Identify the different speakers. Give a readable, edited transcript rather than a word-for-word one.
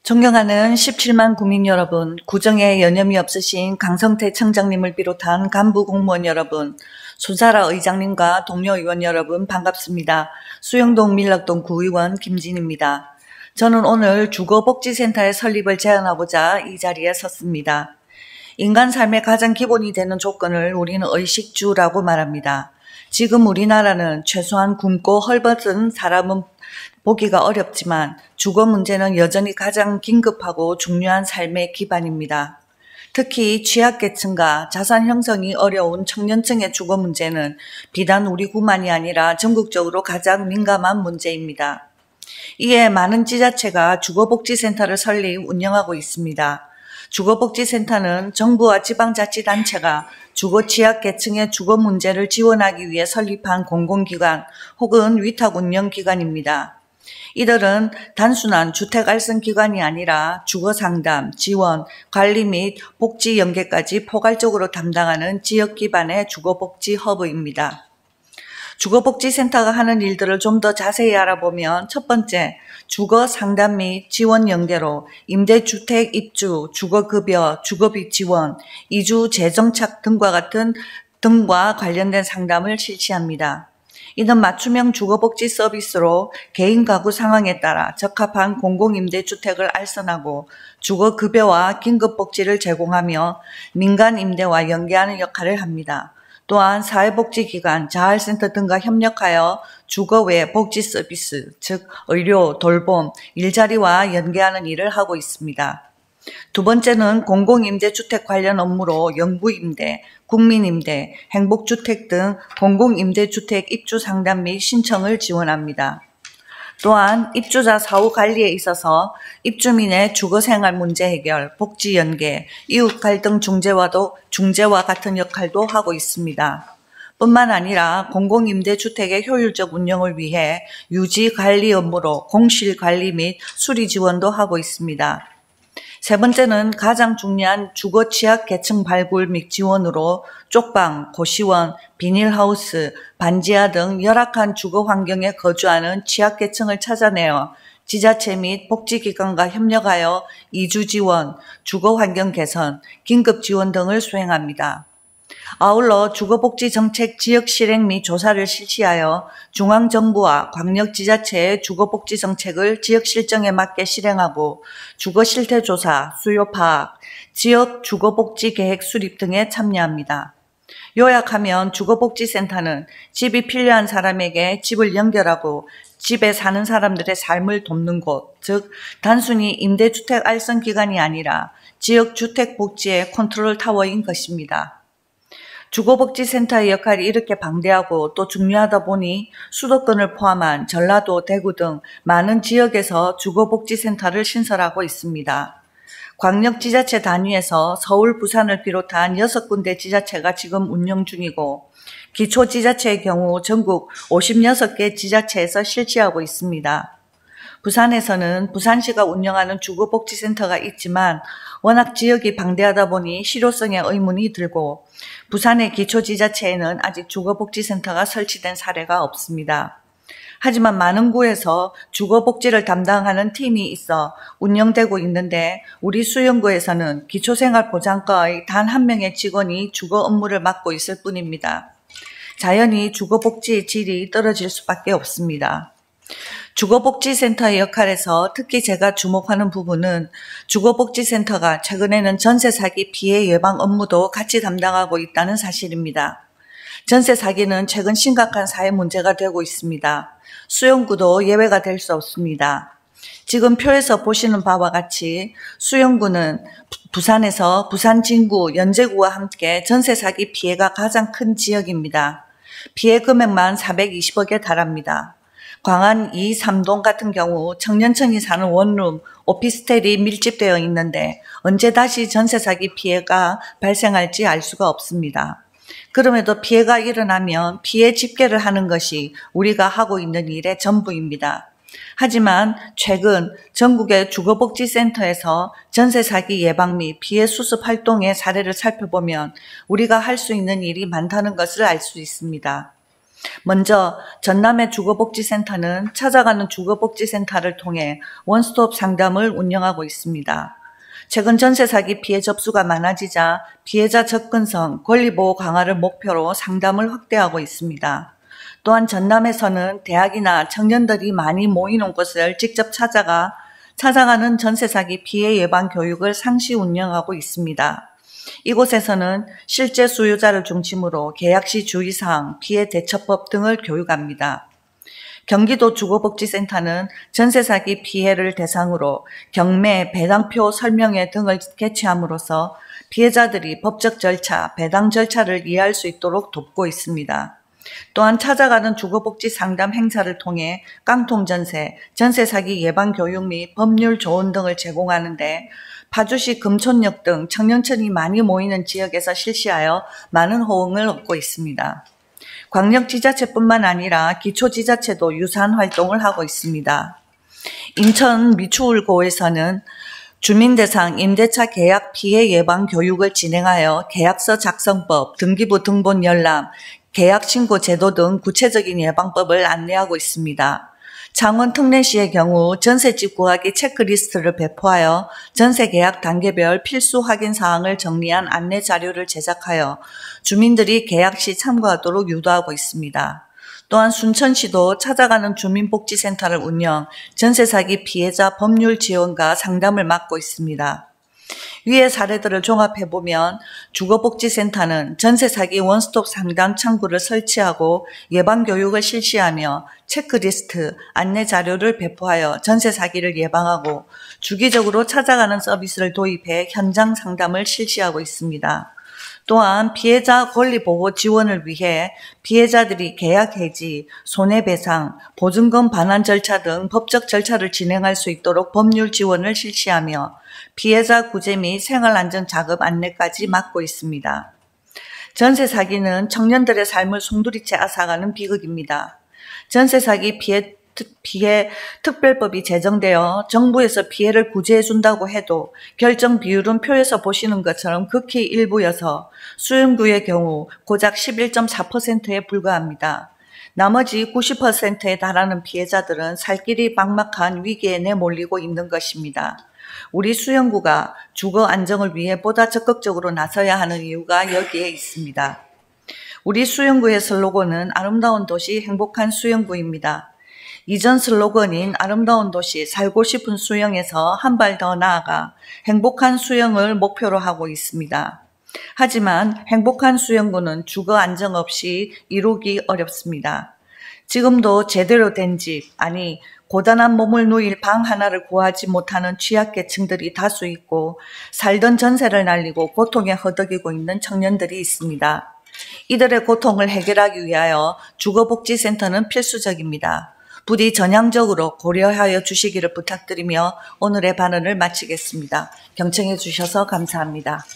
Speaker 1: 존경하는 17만 국민 여러분, 구정에 여념이 없으신 강성태 청장님을 비롯한 간부 공무원 여러분, 손사라 의장님과 동료 의원 여러분 반갑습니다. 수영동 밀락동 구의원 김진입니다. 저는 오늘 주거복지센터의 설립을 제안하고자 이 자리에 섰습니다. 인간 삶의 가장 기본이 되는 조건을 우리는 의식주라고 말합니다. 지금 우리나라는 최소한 굶고 헐벗은 사람은 보기가 어렵지만 주거 문제는 여전히 가장 긴급하고 중요한 삶의 기반입니다. 특히 취약계층과 자산 형성이 어려운 청년층의 주거 문제는 비단 우리 구만이 아니라 전국적으로 가장 민감한 문제입니다. 이에 많은 지자체가 주거복지센터를 설립, 운영하고 있습니다. 주거복지센터는 정부와 지방자치단체가 주거 취약계층의 주거 문제를 지원하기 위해 설립한 공공기관 혹은 위탁운영기관입니다. 이들은 단순한 주택 알선 기관이 아니라 주거 상담, 지원, 관리 및 복지 연계까지 포괄적으로 담당하는 지역 기반의 주거복지 허브입니다. 주거복지센터가 하는 일들을 좀 더 자세히 알아보면 첫 번째, 주거 상담 및 지원 연계로 임대주택 입주, 주거급여, 주거비 지원, 이주 재정착 등과 관련된 상담을 실시합니다. 이는 맞춤형 주거복지 서비스로 개인 가구 상황에 따라 적합한 공공임대주택을 알선하고 주거급여와 긴급복지를 제공하며 민간 임대와 연계하는 역할을 합니다. 또한 사회복지기관, 자활센터 등과 협력하여 주거 외 복지 서비스, 즉 의료, 돌봄, 일자리와 연계하는 일을 하고 있습니다. 두 번째는 공공임대주택 관련 업무로 영구임대, 국민임대, 행복주택 등 공공임대주택 입주 상담 및 신청을 지원합니다. 또한 입주자 사후 관리에 있어서 입주민의 주거생활 문제 해결, 복지 연계, 이웃 갈등 중재와 같은 역할도 하고 있습니다. 뿐만 아니라 공공임대주택의 효율적 운영을 위해 유지 관리 업무로 공실 관리 및 수리 지원도 하고 있습니다. 세 번째는 가장 중요한 주거 취약 계층 발굴 및 지원으로 쪽방, 고시원, 비닐하우스, 반지하 등 열악한 주거 환경에 거주하는 취약 계층을 찾아내어 지자체 및 복지기관과 협력하여 이주 지원, 주거 환경 개선, 긴급 지원 등을 수행합니다. 아울러 주거복지정책 지역 실행 및 조사를 실시하여 중앙정부와 광역지자체의 주거복지정책을 지역 실정에 맞게 실행하고 주거실태조사, 수요 파악, 지역 주거복지계획 수립 등에 참여합니다. 요약하면 주거복지센터는 집이 필요한 사람에게 집을 연결하고 집에 사는 사람들의 삶을 돕는 곳, 즉 단순히 임대주택 알선 기관이 아니라 지역 주택복지의 컨트롤 타워인 것입니다. 주거복지센터의 역할이 이렇게 방대하고 또 중요하다 보니 수도권을 포함한 전라도, 대구 등 많은 지역에서 주거복지센터를 신설하고 있습니다. 광역지자체 단위에서 서울, 부산을 비롯한 6군데 지자체가 지금 운영 중이고 기초지자체의 경우 전국 56개 지자체에서 실시하고 있습니다. 부산에서는 부산시가 운영하는 주거복지센터가 있지만 워낙 지역이 방대하다 보니 실효성에 의문이 들고 부산의 기초지자체에는 아직 주거복지센터가 설치된 사례가 없습니다. 하지만 많은 구에서 주거복지를 담당하는 팀이 있어 운영되고 있는데 우리 수영구에서는 기초생활보장과의 단 한 명의 직원이 주거 업무를 맡고 있을 뿐입니다. 자연히 주거복지의 질이 떨어질 수밖에 없습니다. 주거복지센터의 역할에서 특히 제가 주목하는 부분은 주거복지센터가 최근에는 전세 사기 피해 예방 업무도 같이 담당하고 있다는 사실입니다. 전세 사기는 최근 심각한 사회 문제가 되고 있습니다. 수영구도 예외가 될 수 없습니다. 지금 표에서 보시는 바와 같이 수영구는 부산에서 부산 진구, 연제구와 함께 전세 사기 피해가 가장 큰 지역입니다. 피해 금액만 420억에 달합니다. 광안 2, 3동 같은 경우 청년층이 사는 원룸, 오피스텔이 밀집되어 있는데 언제 다시 전세 사기 피해가 발생할지 알 수가 없습니다. 그럼에도 피해가 일어나면 피해 집계를 하는 것이 우리가 하고 있는 일의 전부입니다. 하지만 최근 전국의 주거복지센터에서 전세 사기 예방 및 피해 수습 활동의 사례를 살펴보면 우리가 할 수 있는 일이 많다는 것을 알 수 있습니다. 먼저 전남의 주거복지센터는 찾아가는 주거복지센터를 통해 원스톱 상담을 운영하고 있습니다. 최근 전세 사기 피해 접수가 많아지자 피해자 접근성, 권리보호 강화를 목표로 상담을 확대하고 있습니다. 또한 전남에서는 대학이나 청년들이 많이 모이는 곳을 직접 찾아가는 전세 사기 피해 예방 교육을 상시 운영하고 있습니다. 이곳에서는 실제 수요자를 중심으로 계약 시 주의사항, 피해 대처법 등을 교육합니다. 경기도 주거복지센터는 전세 사기 피해를 대상으로 경매, 배당표 설명회 등을 개최함으로써 피해자들이 법적 절차, 배당 절차를 이해할 수 있도록 돕고 있습니다. 또한 찾아가는 주거복지 상담 행사를 통해 깡통전세, 전세 사기 예방 교육 및 법률 조언 등을 제공하는데 파주시 금촌역 등 청년층이 많이 모이는 지역에서 실시하여 많은 호응을 얻고 있습니다. 광역지자체뿐만 아니라 기초지자체도 유사한 활동을 하고 있습니다. 인천 미추홀고에서는 주민대상 임대차 계약 피해 예방 교육을 진행하여 계약서 작성법, 등기부 등본 열람, 계약신고 제도 등 구체적인 예방법을 안내하고 있습니다. 창원 특례시의 경우 전셋집 구하기 체크리스트를 배포하여 전세 계약 단계별 필수 확인 사항을 정리한 안내 자료를 제작하여 주민들이 계약 시 참고하도록 유도하고 있습니다. 또한 순천시도 찾아가는 주민복지센터를 운영, 전세 사기 피해자 법률 지원과 상담을 맡고 있습니다. 위의 사례들을 종합해보면 주거복지센터는 전세 사기 원스톱 상담 창구를 설치하고 예방교육을 실시하며 체크리스트, 안내 자료를 배포하여 전세 사기를 예방하고 주기적으로 찾아가는 서비스를 도입해 현장 상담을 실시하고 있습니다. 또한 피해자 권리보호 지원을 위해 피해자들이 계약 해지, 손해배상, 보증금 반환 절차 등 법적 절차를 진행할 수 있도록 법률 지원을 실시하며 피해자 구제 및 생활안전 자금 안내까지 맡고 있습니다. 전세 사기는 청년들의 삶을 송두리째 앗아가는 비극입니다. 전세 사기 피해 특별법이 제정되어 정부에서 피해를 구제해준다고 해도 결정 비율은 표에서 보시는 것처럼 극히 일부여서 수용구의 경우 고작 11.4%에 불과합니다. 나머지 90%에 달하는 피해자들은 살 길이 막막한 위기에 내몰리고 있는 것입니다. 우리 수용구가 주거 안정을 위해 보다 적극적으로 나서야 하는 이유가 여기에 있습니다. 우리 수용구의 슬로건은 아름다운 도시 행복한 수용구입니다. 이전 슬로건인 아름다운 도시 살고 싶은 수영에서 한 발 더 나아가 행복한 수영을 목표로 하고 있습니다. 하지만 행복한 수영구는 주거 안정 없이 이루기 어렵습니다. 지금도 제대로 된 집, 아니 고단한 몸을 누일 방 하나를 구하지 못하는 취약계층들이 다수 있고 살던 전세를 날리고 고통에 허덕이고 있는 청년들이 있습니다. 이들의 고통을 해결하기 위하여 주거복지센터는 필수적입니다. 부디 전향적으로 고려하여 주시기를 부탁드리며 오늘의 발언을 마치겠습니다. 경청해 주셔서 감사합니다.